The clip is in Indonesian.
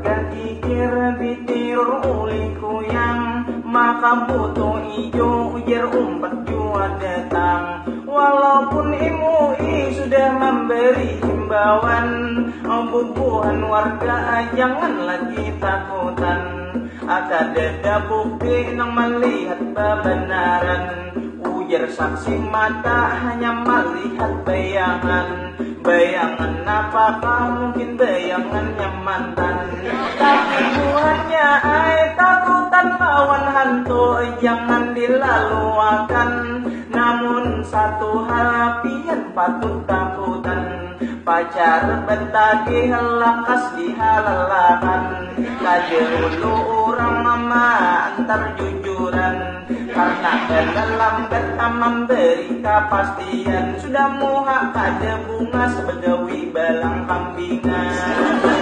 Gagikir ditirur uli kuyang, maka butuh ijo ujar umpat jua datang. Walaupun MUI sudah memberi himbauan, bubuhan warga jangan lagi takutan. Ada bukti nang melihat kebenaran, ujar saksi mata hanya melihat bayangan. Bayangan apakah mungkin bayangannya mantan? Tapi buahnya takutan lawan hantu jangan dilaluakan. Namun satu hal pian patut takutan, pacar betagih lakas dihalalakan. Kajelu orang mama antar jujuran, karena dalam beta memberi kepastian. Sudah muha kada bunga sebegawi balang kambingan.